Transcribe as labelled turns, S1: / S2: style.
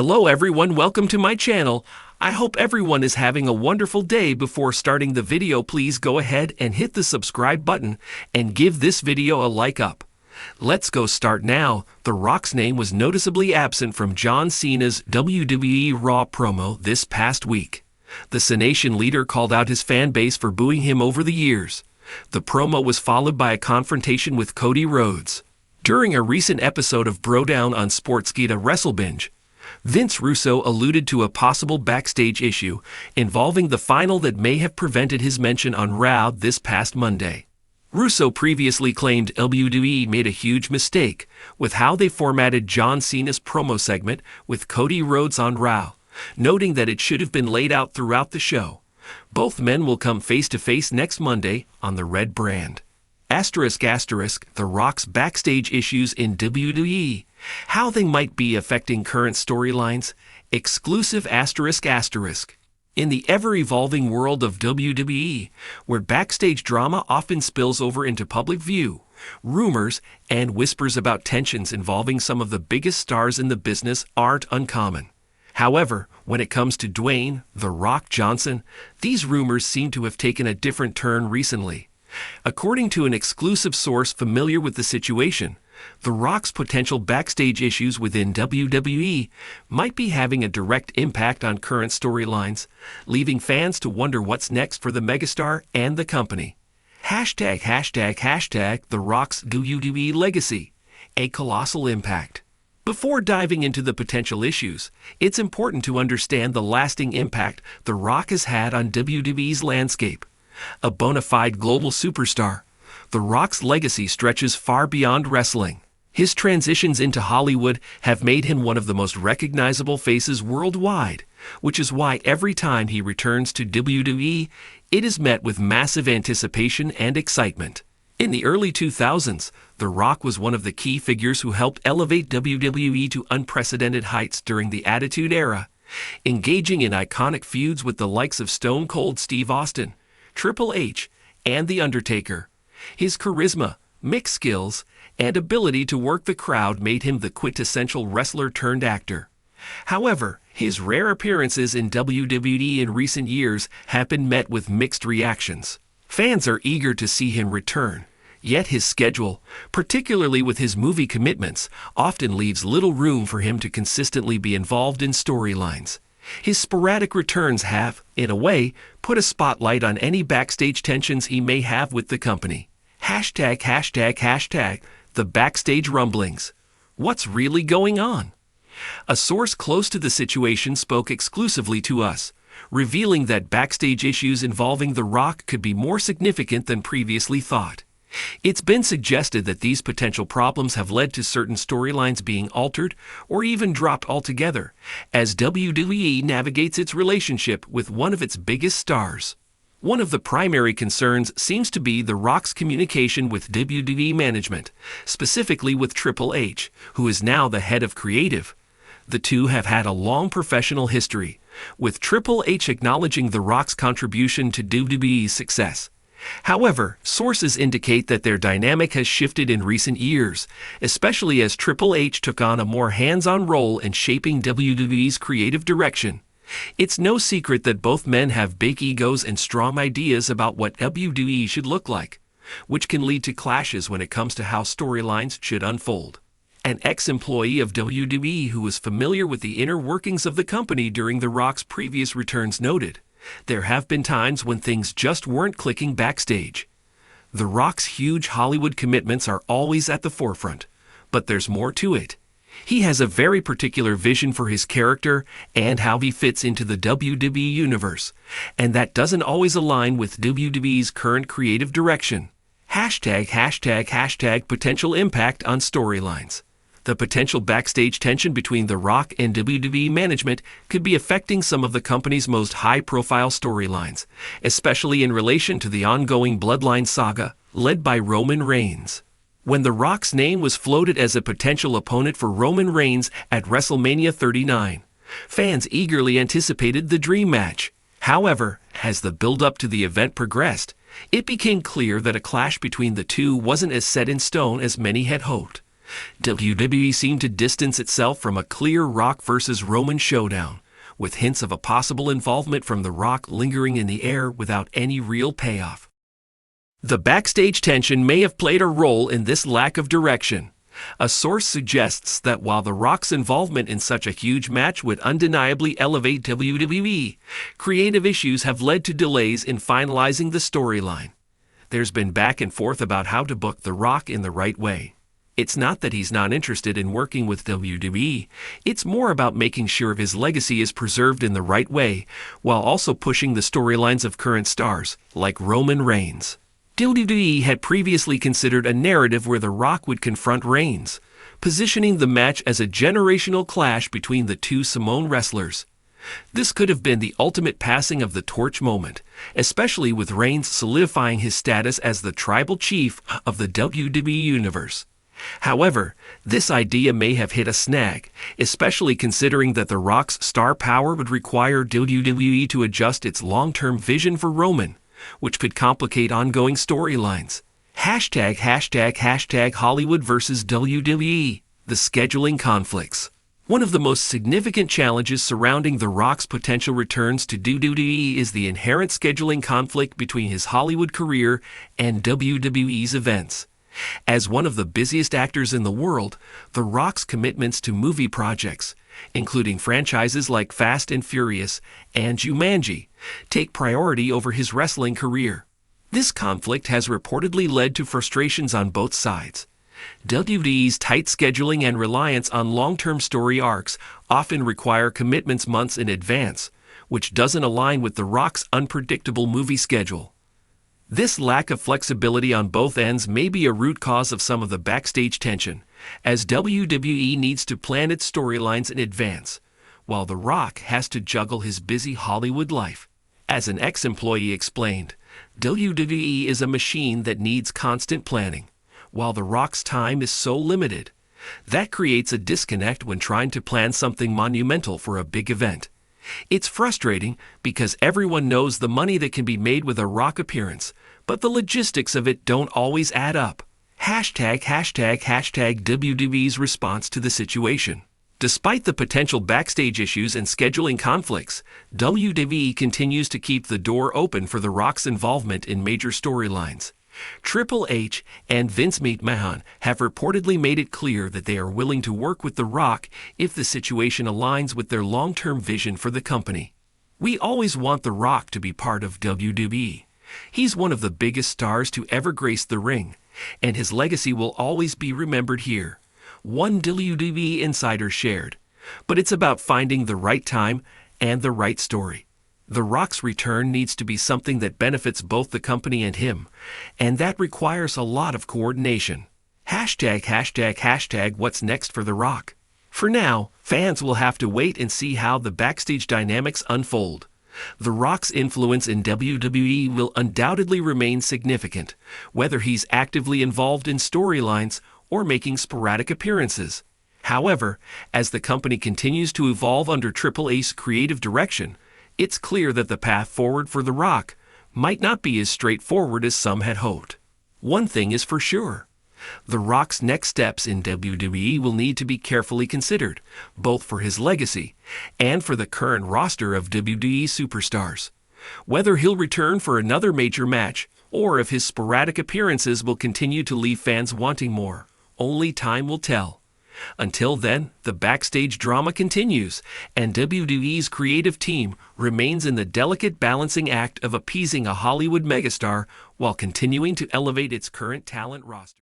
S1: Hello everyone, welcome to my channel. I hope everyone is having a wonderful day. Before starting the video, please go ahead and hit the subscribe button and give this video a like up. Let's go start now. The Rock's name was noticeably absent from John Cena's WWE Raw promo this past week. The Cenation leader called out his fan base for booing him over the years. The promo was followed by a confrontation with Cody Rhodes. During a recent episode of Brodown on Sportskeeda WrestleBinge, Vince Russo alluded to a possible backstage issue involving the final that may have prevented his mention on Raw this past Monday. Russo previously claimed WWE made a huge mistake with how they formatted John Cena's promo segment with Cody Rhodes on Raw, noting that it should have been laid out throughout the show. Both men will come face-to-face next Monday on the Red brand. The Rock's backstage issues in WWE, how they might be affecting current storylines, exclusive ***. In the ever-evolving world of WWE, where backstage drama often spills over into public view, rumors and whispers about tensions involving some of the biggest stars in the business aren't uncommon. However, when it comes to Dwayne "The Rock" Johnson, these rumors seem to have taken a different turn recently. According to an exclusive source familiar with the situation, The Rock's potential backstage issues within WWE might be having a direct impact on current storylines, leaving fans to wonder what's next for the megastar and the company. #The Rock's WWE legacy, a colossal impact. Before diving into the potential issues, it's important to understand the lasting impact The Rock has had on WWE's landscape. A bona fide global superstar, The Rock's legacy stretches far beyond wrestling. His transitions into Hollywood have made him one of the most recognizable faces worldwide, which is why every time he returns to WWE, it is met with massive anticipation and excitement. In the early 2000s, The Rock was one of the key figures who helped elevate WWE to unprecedented heights during the Attitude Era, engaging in iconic feuds with the likes of Stone Cold Steve Austin, Triple H, and The Undertaker. His charisma, mixed skills, and ability to work the crowd made him the quintessential wrestler-turned-actor. However, his rare appearances in WWE in recent years have been met with mixed reactions. Fans are eager to see him return, yet his schedule, particularly with his movie commitments, often leaves little room for him to consistently be involved in storylines. His sporadic returns have, in a way, put a spotlight on any backstage tensions he may have with the company. The backstage rumblings. What's really going on? A source close to the situation spoke exclusively to us, revealing that backstage issues involving The Rock could be more significant than previously thought. It's been suggested that these potential problems have led to certain storylines being altered or even dropped altogether as WWE navigates its relationship with one of its biggest stars. One of the primary concerns seems to be The Rock's communication with WWE management, specifically with Triple H, who is now the head of creative. The two have had a long professional history, with Triple H acknowledging The Rock's contribution to WWE's success. However, sources indicate that their dynamic has shifted in recent years, especially as Triple H took on a more hands-on role in shaping WWE's creative direction. It's no secret that both men have big egos and strong ideas about what WWE should look like, which can lead to clashes when it comes to how storylines should unfold. An ex-employee of WWE who was familiar with the inner workings of the company during The Rock's previous returns noted, "There have been times when things just weren't clicking backstage. The Rock's huge Hollywood commitments are always at the forefront, but there's more to it. He has a very particular vision for his character and how he fits into the WWE universe, and that doesn't always align with WWE's current creative direction." Potential impact on storylines. The potential backstage tension between The Rock and WWE management could be affecting some of the company's most high-profile storylines, especially in relation to the ongoing Bloodline saga led by Roman Reigns. When The Rock's name was floated as a potential opponent for Roman Reigns at WrestleMania 39, fans eagerly anticipated the dream match. However, as the build-up to the event progressed, it became clear that a clash between the two wasn't as set in stone as many had hoped. WWE seemed to distance itself from a clear Rock versus Roman showdown, with hints of a possible involvement from The Rock lingering in the air without any real payoff. The backstage tension may have played a role in this lack of direction. A source suggests that while The Rock's involvement in such a huge match would undeniably elevate WWE, creative issues have led to delays in finalizing the storyline. There's been back and forth about how to book The Rock in the right way. It's not that he's not interested in working with WWE, it's more about making sure his legacy is preserved in the right way, while also pushing the storylines of current stars, like Roman Reigns. WWE had previously considered a narrative where The Rock would confront Reigns, positioning the match as a generational clash between the two Samoan wrestlers. This could have been the ultimate passing of the torch moment, especially with Reigns solidifying his status as the tribal chief of the WWE Universe. However, this idea may have hit a snag, especially considering that The Rock's star power would require WWE to adjust its long-term vision for Roman, which could complicate ongoing storylines. ### Hollywood versus WWE, the scheduling conflicts. One of the most significant challenges surrounding The Rock's potential returns to WWE is the inherent scheduling conflict between his Hollywood career and WWE's events. As one of the busiest actors in the world, The Rock's commitments to movie projects, including franchises like Fast and Furious and Jumanji, take priority over his wrestling career. This conflict has reportedly led to frustrations on both sides. WWE's tight scheduling and reliance on long-term story arcs often require commitments months in advance, which doesn't align with The Rock's unpredictable movie schedule. This lack of flexibility on both ends may be a root cause of some of the backstage tension, as WWE needs to plan its storylines in advance, while The Rock has to juggle his busy Hollywood life. As an ex-employee explained, WWE is a machine that needs constant planning, while The Rock's time is so limited. That creates a disconnect when trying to plan something monumental for a big event. It's frustrating because everyone knows the money that can be made with a Rock appearance, but the logistics of it don't always add up. #WWE's response to the situation. Despite the potential backstage issues and scheduling conflicts, WWE continues to keep the door open for The Rock's involvement in major storylines. Triple H and Vince McMahon have reportedly made it clear that they are willing to work with The Rock if the situation aligns with their long-term vision for the company. "We always want The Rock to be part of WWE. He's one of the biggest stars to ever grace the ring, and his legacy will always be remembered here," one WWE insider shared. But it's about finding the right time and the right story. The Rock's return needs to be something that benefits both the company and him, and that requires a lot of coordination. ### What's next for The Rock? For now, fans will have to wait and see how the backstage dynamics unfold. The Rock's influence in WWE will undoubtedly remain significant, whether he's actively involved in storylines or making sporadic appearances. However, as the company continues to evolve under Triple H's creative direction, it's clear that the path forward for The Rock might not be as straightforward as some had hoped. One thing is for sure. The Rock's next steps in WWE will need to be carefully considered, both for his legacy and for the current roster of WWE superstars. Whether he'll return for another major match, or if his sporadic appearances will continue to leave fans wanting more, only time will tell. Until then, the backstage drama continues, and WWE's creative team remains in the delicate balancing act of appeasing a Hollywood megastar while continuing to elevate its current talent roster.